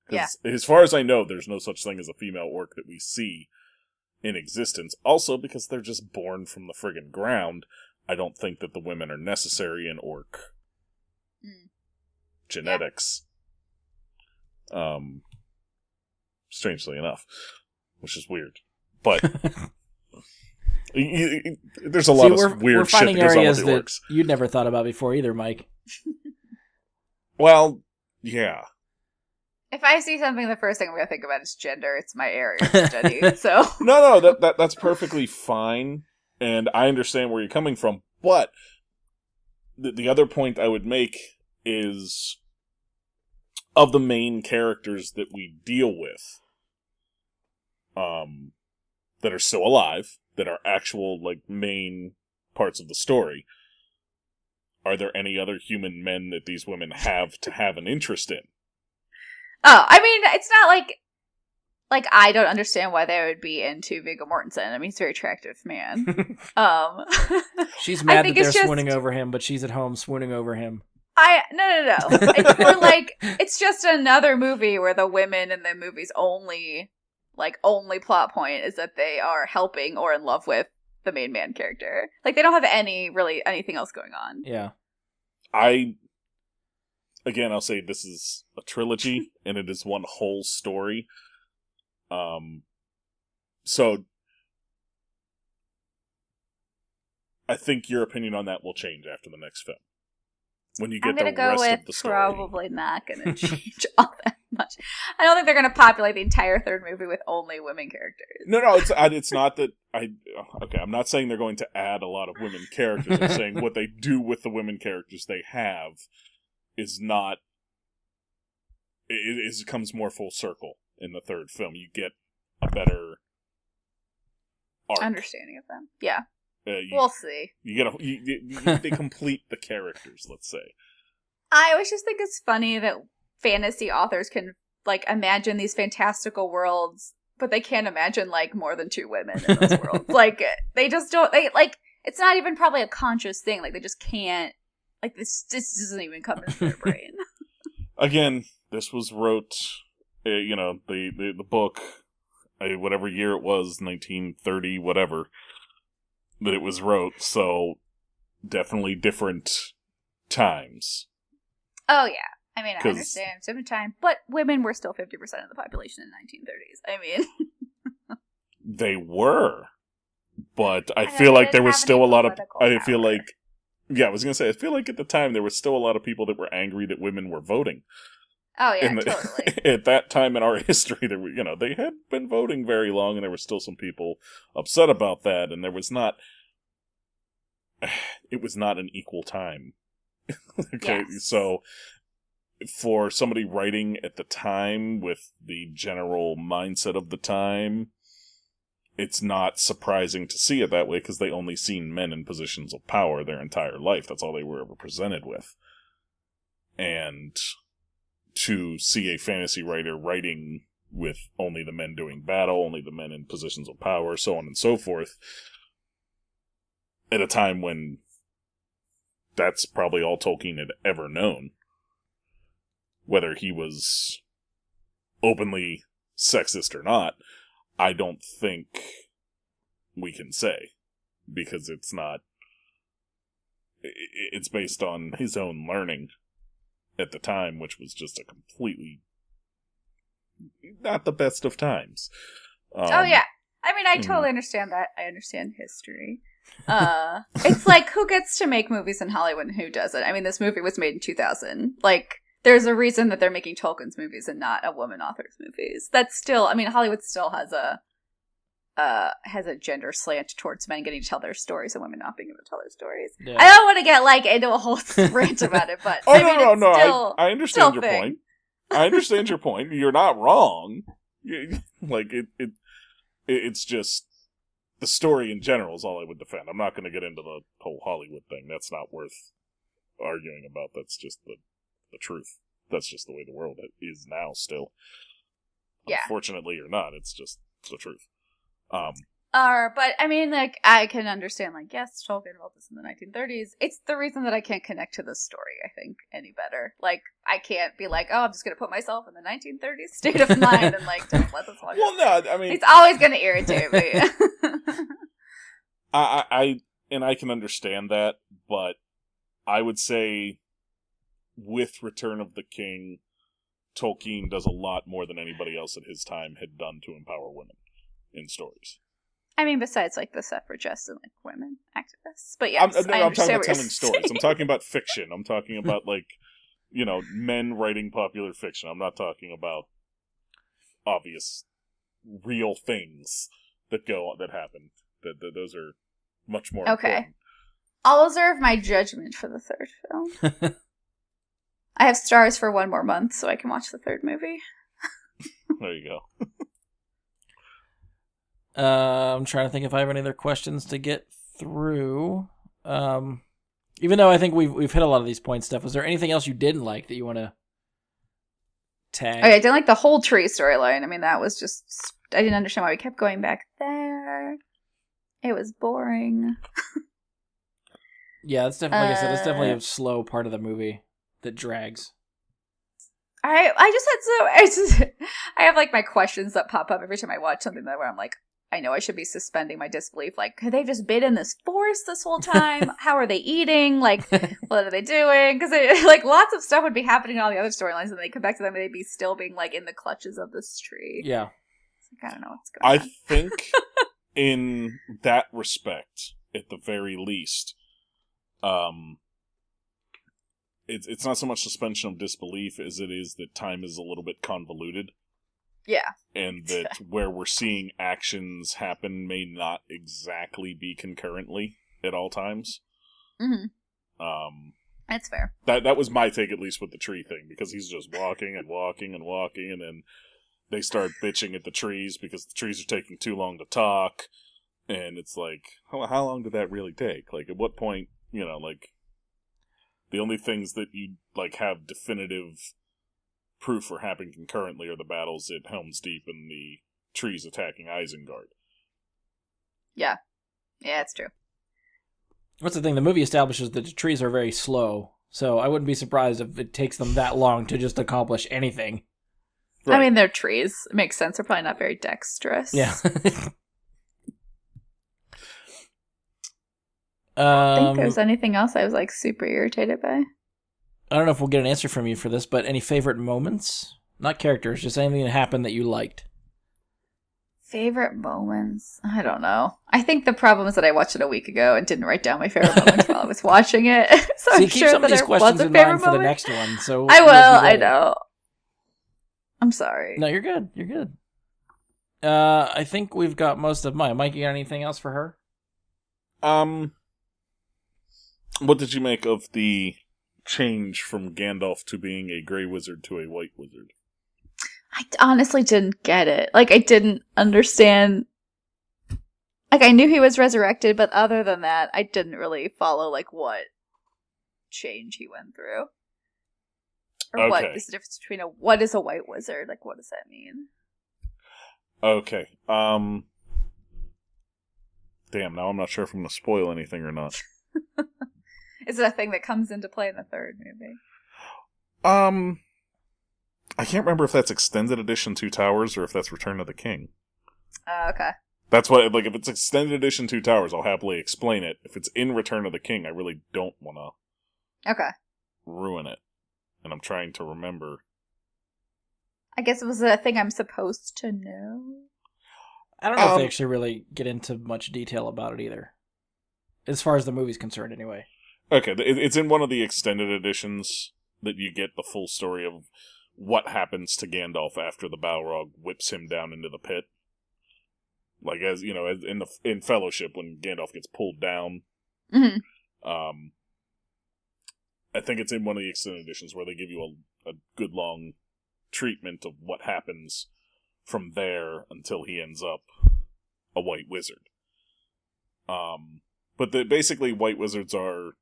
Yeah. As far as I know, there's no such thing as a female orc that we see in existence. Also, because they're just born from the friggin' ground, I don't think that the women are necessary in orc genetics. Yeah. Strangely enough, which is weird, but there's a lot of weird shit that goes on with the orcs that you'd never thought about before either, Mike. Well, yeah. If I see something, the first thing I'm going to think about is gender. It's my area of study. So no, that's perfectly fine, and I understand where you're coming from. But the other point I would make is, of the main characters that we deal with, that are still alive, that are actual, main parts of the story, are there any other human men that these women have to have an interest in? Oh, I mean, it's not I don't understand why they would be into Viggo Mortensen. I mean, he's a very attractive man. She's mad that they're swooning over him, but she's at home swooning over him. No. It's more it's just another movie where the women in the movie's only plot point is that they are helping or in love with the main man character. They don't have anything else going on. Yeah. I'll say this is a trilogy, and it is one whole story. So I think your opinion on that will change after the next film. when you get I'm gonna the go rest with of the story. probably not gonna change all that much. I don't think they're gonna populate the entire third movie with only women characters. No, it's not that okay, I'm not saying they're going to add a lot of women characters. I'm saying what they do with the women characters they have is not. It comes more full circle in the third film. You get a better arc. Understanding of them. Yeah. We'll see. You get they complete the characters, let's say. I always just think it's funny that fantasy authors can like imagine these fantastical worlds, but they can't imagine like more than two women in those worlds. Like they just don't. They like it's not even probably a conscious thing. Like they just can't. Like this doesn't even come into their brain. Again, this was wrote. The book, whatever year it was, 1930, whatever. That it was wrote, so definitely different times. Oh yeah, I mean I understand it's different time, but women were still 50% of the population in the 1930s. I mean, they were, but I feel like there was still a lot of. I feel power. like, yeah, I was gonna say, I feel like at the time there was still a lot of people that were angry that women were voting. Oh yeah, totally. At that time in our history, there were, they had been voting very long, and there were still some people upset about that, and there was not. It was not an equal time. Okay, yes. So for somebody writing at the time with the general mindset of the time, it's not surprising to see it that way because they only seen men in positions of power their entire life. That's all they were ever presented with. And to see a fantasy writer writing with only the men doing battle, only the men in positions of power, so on and so forth, at a time when that's probably all Tolkien had ever known. Whether he was openly sexist or not, I don't think we can say. Because it's not... It's based on his own learning at the time, which was just a completely... not the best of times. Oh yeah. I mean, I totally understand that. I understand history. It's like, who gets to make movies in Hollywood and who doesn't? I mean, this movie was made in 2000. Like, there's a reason that they're making Tolkien's movies and not a woman author's movies. That's still, I mean, Hollywood still has a gender slant towards men getting to tell their stories and women not being able to tell their stories. Yeah. I don't want to get, like, into a whole rant about it, but no. I understand your point. I understand your point. You're not wrong. Like, it's just... the story in general is all I would defend. I'm not going to get into the whole Hollywood thing. That's not worth arguing about. That's just the truth. That's just the way the world is now still. Yeah. Unfortunately or not, it's just the truth. But I mean, like, I can understand, like, yes, Tolkien wrote this in the 1930s. It's the reason that I can't connect to this story, I think, any better. Like, I can't be like, oh, I'm just going to put myself in the 1930s state of mind and, like, just let this one. Well, no, I mean... it's always going to irritate me. I can understand that, but I would say with Return of the King, Tolkien does a lot more than anybody else at his time had done to empower women in stories. I mean, besides, like, the suffragists and, like, women activists. But yes, I'm talking about telling stories. I'm talking about fiction. I'm talking about, like, men writing popular fiction. I'm not talking about obvious, real things that happen. Those are much more important. I'll reserve my judgment for the third film. I have stars for one more month, so I can watch the third movie. There you go. I'm trying to think if I have any other questions to get through. Even though I think we've hit a lot of these points, Steph, was there anything else you didn't like that you want to tag? Okay, I didn't like the whole tree storyline. I mean, that was just... I didn't understand why we kept going back there. It was boring. Yeah, that's definitely, like I said, that's definitely a slow part of the movie that drags. I have, like, my questions that pop up every time I watch something where I'm like, I know I should be suspending my disbelief. Like, could they just been in this forest this whole time? How are they eating? Like, what are they doing? Because, like, lots of stuff would be happening in all the other storylines, and they come back to them and they'd be still being, like, in the clutches of this tree. Yeah. Like, I don't know what's going on. I think, in that respect, at the very least, it's not so much suspension of disbelief as it is that time is a little bit convoluted. Yeah. And that where we're seeing actions happen may not exactly be concurrently at all times. Mm-hmm. That's fair. That was my take, at least with the tree thing, because he's just walking and walking and walking, and then they start bitching at the trees because the trees are taking too long to talk, and it's like, how long did that really take? Like, at what point, like, the only things that you, like, have definitive proof for happening concurrently are the battles at Helm's Deep and the trees attacking Isengard. Yeah. Yeah, it's true. What's the thing? The movie establishes that the trees are very slow, so I wouldn't be surprised if it takes them that long to just accomplish anything. Right. I mean, they're trees. It makes sense. They're probably not very dexterous. Yeah. I think there's anything else I was, like, super irritated by. I don't know if we'll get an answer from you for this, but any favorite moments? Not characters, just anything that happened that you liked. Favorite moments? I don't know. I think the problem is that I watched it a week ago and didn't write down my favorite moments while I was watching it. So I'm keep sure some that of these there questions was a in favorite mind for the moment. next one. So I will. I know. I'm sorry. No, you're good. You're good. I think we've got most of mine. Mike, you got anything else for her? What did you make of the change from Gandalf to being a Grey Wizard to a White Wizard? I honestly didn't get it. Like, I didn't understand. Like, I knew he was resurrected, but other than that, I didn't really follow, like, what change he went through. Or what is the difference between what is a White Wizard? Like, what does that mean? Okay. Damn, now I'm not sure if I'm going to spoil anything or not. Is it a thing that comes into play in the third movie? I can't remember if that's Extended Edition Two Towers or if that's Return of the King. Okay. That's what, like, if it's Extended Edition Two Towers, I'll happily explain it. If it's in Return of the King, I really don't want to ruin it. And I'm trying to remember. I guess it was a thing I'm supposed to know. I don't know if they actually really get into much detail about it either. As far as the movie's concerned, anyway. Okay, it's in one of the extended editions that you get the full story of what happens to Gandalf after the Balrog whips him down into the pit. Like, as you know, as in Fellowship, when Gandalf gets pulled down. Mm-hmm. I think it's in one of the extended editions where they give you a good long treatment of what happens from there until he ends up a White Wizard. But basically, White Wizards are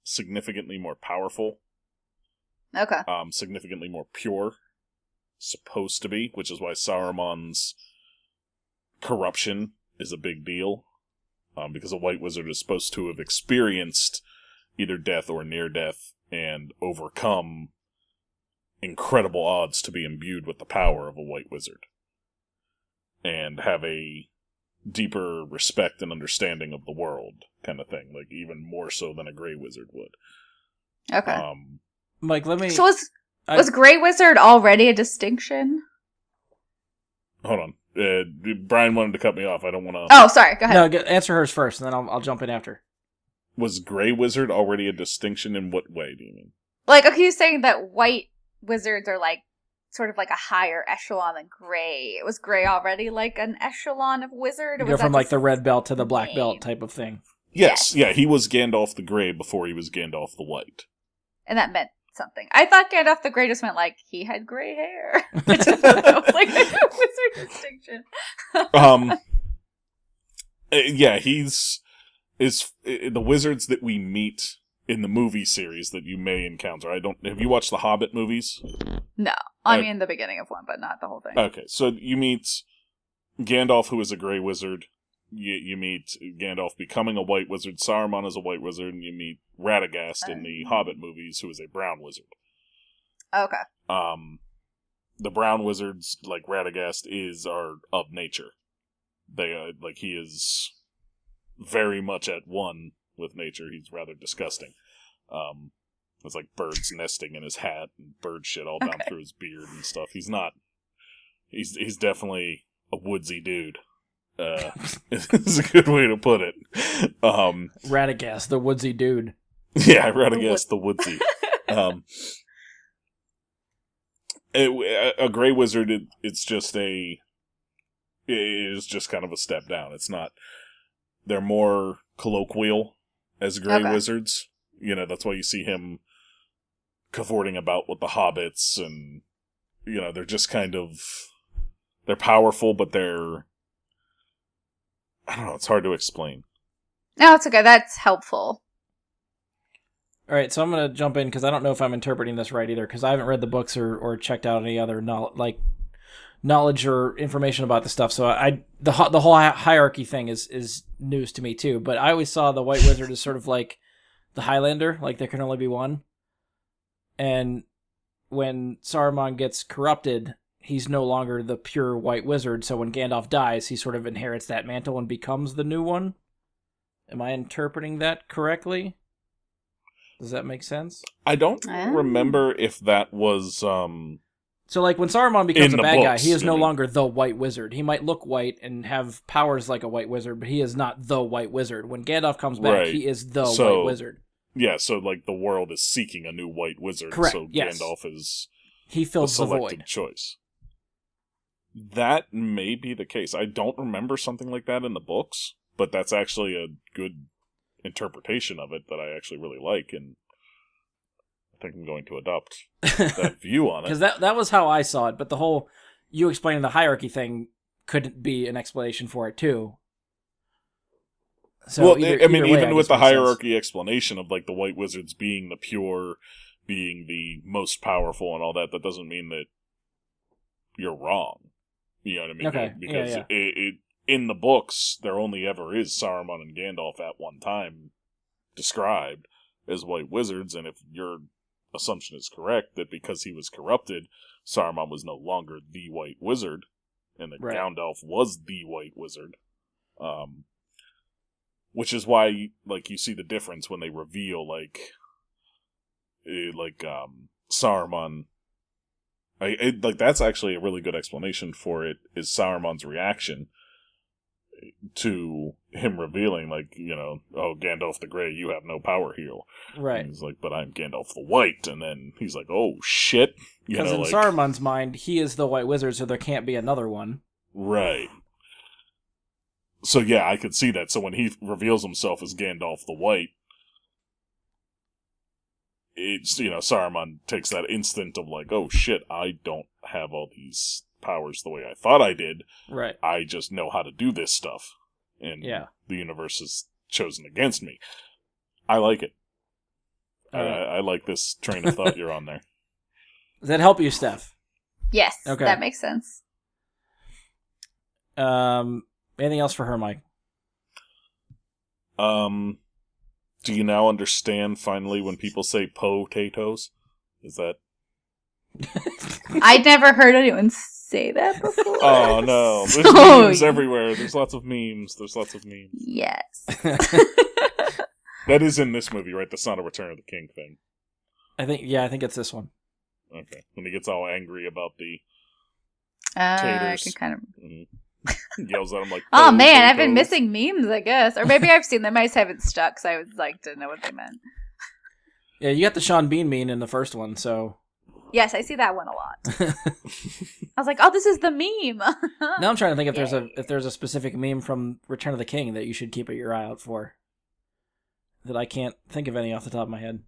significantly more powerful. Okay. Significantly more pure. Supposed to be, which is why Saruman's corruption is a big deal. Because a White Wizard is supposed to have experienced either death or near death and overcome incredible odds to be imbued with the power of a White Wizard. And have a deeper respect and understanding of the world, kind of thing. Like, even more so than a Grey Wizard would. Okay. Mike, let me... So was Grey Wizard already a distinction? Hold on. Brian wanted to cut me off. I don't want to... Oh, sorry. Go ahead. No, answer hers first, and then I'll jump in after. Was Grey Wizard already a distinction? In what way, do you mean? Like, okay, you're saying that White Wizards are, like, sort of like a higher echelon than Grey. Was Grey already, like, an echelon of wizard? Or go from, like, the red belt to the black belt type of thing. Yes. Yeah, he was Gandalf the Grey before he was Gandalf the White. And that meant something. I thought Gandalf the Grey just meant, like, he had gray hair. I didn't know that was, like, a wizard distinction. Yeah, the wizards that we meet in the movie series that you may encounter. Have you watched the Hobbit movies? No. I mean, the beginning of one, but not the whole thing. Okay, so you meet Gandalf, who is a Grey Wizard. You meet Gandalf becoming a White Wizard. Saruman is a White Wizard, and you meet Radagast in the Hobbit movies, who is a Brown Wizard. Okay. The Brown Wizards, like Radagast, are of nature. They he is very much at one with nature. He's rather disgusting. It's like birds nesting in his hat and bird shit all down through his beard and stuff. He's not. He's definitely a woodsy dude. Is a good way to put it. Radagast, the woodsy dude. Yeah, Radagast, the woodsy. Um, a gray wizard, it's just it is just kind of a step down. It's not. They're more colloquial as gray wizards. You know, that's why you see him cavorting about with the hobbits, and you know, they're just kind of, they're powerful, but they're, I don't know, it's hard to explain. No, it's okay. That's helpful. All right, so I'm going to jump in because I don't know if I'm interpreting this right either, because I haven't read the books or checked out any other knowledge or information about the stuff. So the whole hierarchy thing is news to me too. But I always saw the White Wizard as sort of like the Highlander, like there can only be one. And when Saruman gets corrupted, he's no longer the pure White Wizard. So when Gandalf dies, he sort of inherits that mantle and becomes the new one. Am I interpreting that correctly? Does that make sense? I don't remember if that was... So, like, when Saruman becomes a bad guy, he is no I mean, longer the White Wizard. He might look white and have powers like a White Wizard, but he is not the White Wizard. When Gandalf comes back, he is the White Wizard. Yeah, so, like, the world is seeking a new White Wizard. Correct, So yes. Gandalf is he fills the selected void. choice. That may be the case. I don't remember something like that in the books, but that's actually a good interpretation of it that I actually really like, and I think I'm going to adopt that view on it. Because that was how I saw it, but the whole you explaining the hierarchy thing could be an explanation for it too. So well, either, I mean, way, even with the makes sense. hierarchy explanation of like the White Wizards being the pure, being the most powerful and all that, that doesn't mean that you're wrong. You know what I mean? Okay. Because yeah. It in the books, there only ever is Saruman and Gandalf at one time described as White Wizards, and if your assumption is correct that because he was corrupted, Saruman was no longer the White Wizard, and that Gandalf was the White Wizard, which is why, like, you see the difference when they reveal, Saruman. Like, that's actually a really good explanation for it, is Saruman's reaction to him revealing, like, you know, oh, Gandalf the Grey, you have no power here. Right. And he's like, but I'm Gandalf the White. And then he's like, oh, shit. Because in Saruman's mind, he is the White Wizard, so there can't be another one. Right. So, yeah, I could see that. So when he reveals himself as Gandalf the White, it's, you know, Saruman takes that instant of like, oh, shit, I don't have all these powers the way I thought I did. Right. I just know how to do this stuff. And the universe is chosen against me. I like it. I like this train of thought you're on there. Does that help you, Steph? Yes, okay. That makes sense. Anything else for her, Mike? Do you now understand, finally, when people say potatoes? Is that... I'd never heard anyone say that before. Oh, no. There's memes everywhere. There's lots of memes. Yes. That is in this movie, right? That's not a Return of the King thing. I think it's this one. Okay. When he gets all angry about the taters. I can kind of... Mm-hmm. Yells at him like, oh man, I've been missing memes, I guess. Or maybe I've seen them, I just haven't stuck, so I was like, didn't know what they meant. Yeah, you got the Sean Bean meme in the first one, so... Yes, I see that one a lot. I was like, oh, this is the meme. Now I'm trying to think if there's a specific meme from Return of the King that you should keep your eye out for. That I can't think of any off the top of my head.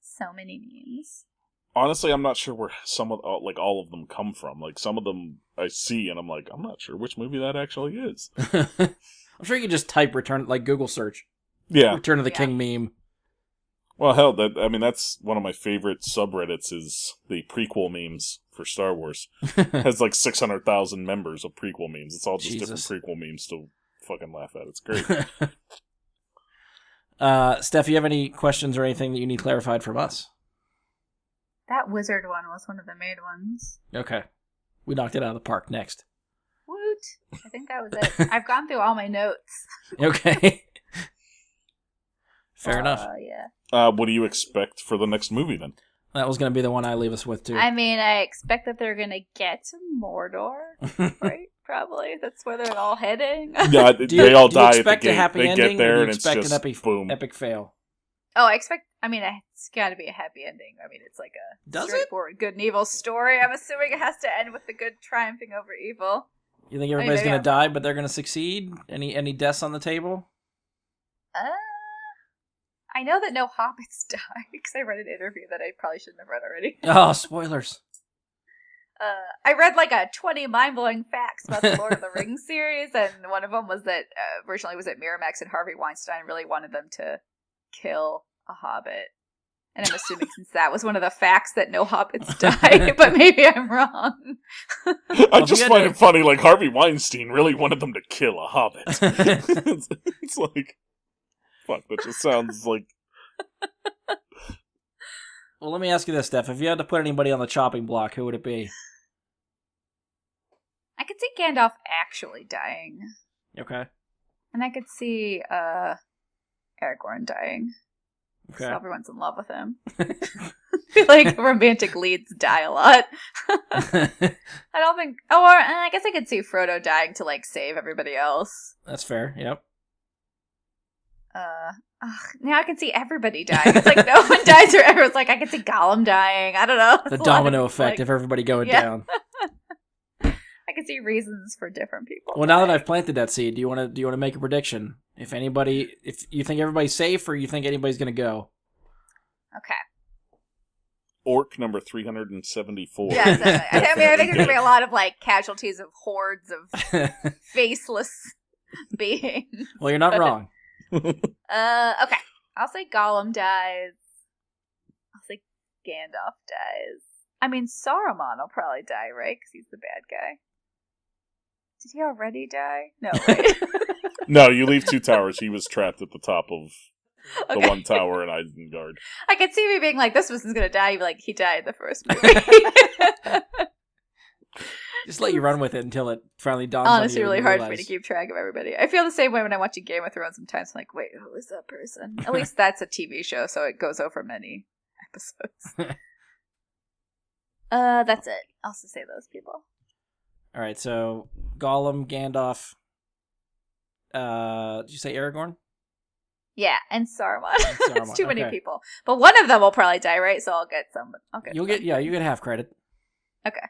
So many memes. Honestly, I'm not sure where some of, like, all of them come from. Like, some of them I see, and I'm like, I'm not sure which movie that actually is. I'm sure you can just type Return, like Google search. Yeah. Return of the King meme. Well, hell, that's one of my favorite subreddits is the prequel memes for Star Wars. It has like 600,000 members of prequel memes. It's all just different prequel memes to fucking laugh at. It's great. Steph, you have any questions or anything that you need clarified from us? That wizard one was one of the made ones. Okay. We knocked it out of the park. Next. Woot. I think that was it. I've gone through all my notes. Okay. Fair enough. Yeah. What do you expect for the next movie, then? That was going to be the one I leave us with, too. I mean, I expect that they're going to get to Mordor, right? Probably. That's where they're all heading. Yeah, they all die at the gate. A happy they ending, get there, or and it's just an boom. epic fail? Oh, I mean, it's got to be a happy ending. I mean, it's like a straightforward good and evil story. I'm assuming it has to end with the good triumphing over evil. You think everybody's going to die, but they're going to succeed? Any deaths on the table? I know that no hobbits die, because I read an interview that I probably shouldn't have read already. Oh, spoilers. I read like 20 mind-blowing facts about the Lord of the Rings series, and one of them was that originally it was at Miramax and Harvey Weinstein really wanted them to kill a hobbit. And I'm assuming since that was one of the facts that no hobbits die, but maybe I'm wrong. I just find it funny, like, Harvey Weinstein really wanted them to kill a hobbit. It's like, fuck, that just sounds like... Well, let me ask you this, Steph. If you had to put anybody on the chopping block, who would it be? I could see Gandalf actually dying. Okay. And I could see Aragorn dying. Okay. So everyone's in love with him. I feel like romantic leads die a lot. I don't think... Oh, and I guess I could see Frodo dying to, like, save everybody else. That's fair, yep. Now I can see everybody dying. It's like no one dies or everyone's like, I can see Gollum dying. I don't know. The domino effect of everybody going down. I can see reasons for different people. Well, now that I've planted that seed, do you want to make a prediction? If you think everybody's safe, or you think anybody's going to go? Okay. Orc number 374. Yeah, exactly. I think there's going to be a lot of like casualties of hordes of faceless beings. Well, you're not wrong. Okay. I'll say Gollum dies. I'll say Gandalf dies. I mean, Saruman will probably die, right? Because he's the bad guy. Did he already die? No, right? No, you leave two towers. He was trapped at the top of the one tower in Isengard. I could see me being like, this person's going to die. Like, he died in the first movie. Just let you run with it until it finally dawns on you. Honestly, really hard for me to keep track of everybody. I feel the same way when I watch a Game of Thrones sometimes. I'm like, wait, who is that person? At least that's a TV show, so it goes over many episodes. That's it. I'll also say those people. All right, so Gollum, Gandalf. Did you say Aragorn? Yeah, and Saruman. It's too many okay. people, but one of them will probably die, right? So I'll get some. You get half credit. Okay.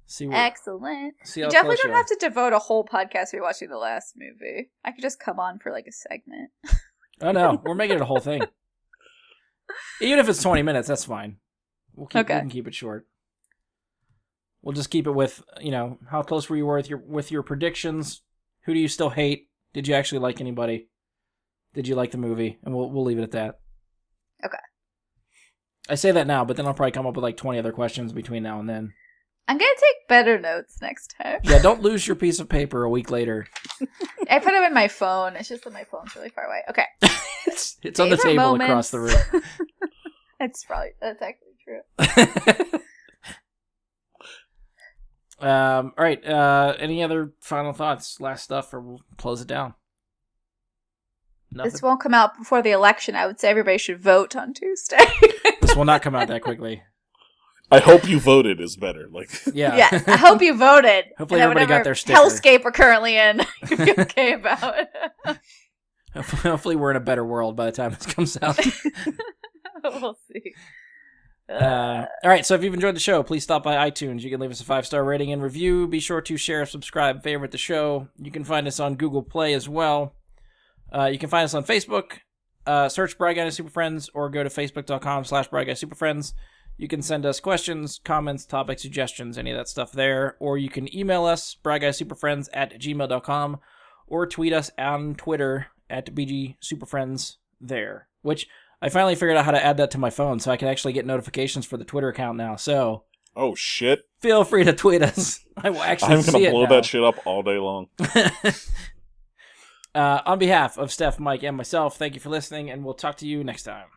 See Excellent. how You definitely close don't you have to devote a whole podcast to watching the last movie. I could just come on for like a segment. Oh no, we're making it a whole thing. Even if it's 20 minutes, that's fine. We can keep it short. We'll just keep it with, how close were you with your predictions? Who do you still hate? Did you actually like anybody? Did you like the movie? And we'll leave it at that. Okay. I say that now, but then I'll probably come up with like 20 other questions between now and then. I'm going to take better notes next time. Yeah, don't lose your piece of paper a week later. I put them in my phone. It's just that my phone's really far away. Okay. It's on the table across the room. That's actually true. All right. Any other final thoughts, last stuff, or we'll close it down? Nothing? This won't come out before the election. I would say everybody should vote on Tuesday. This will not come out that quickly. I hope you voted is better. Like, yeah. Yes, I hope you voted. Hopefully everybody got their sticker. Hellscape we're currently in. You'd be okay about it. Hopefully we're in a better world by the time this comes out. We'll see. All right, so if you've enjoyed the show, please stop by iTunes. You can leave us a 5-star rating and review. Be sure to share, subscribe, favorite the show. You can find us on Google Play as well. You can find us on Facebook. Search Bry Guy Super Friends or go to facebook.com/Bry Guy Super Friends. You can send us questions, comments, topic suggestions, any of that stuff there. Or you can email us, bryguysuperfriends@gmail.com, or tweet us on Twitter @BGSuperFriends there. Which I finally figured out how to add that to my phone, so I can actually get notifications for the Twitter account now. So, oh shit! Feel free to tweet us. I will actually see it now. I'm gonna blow that shit up all day long. On behalf of Steph, Mike, and myself, thank you for listening, and we'll talk to you next time.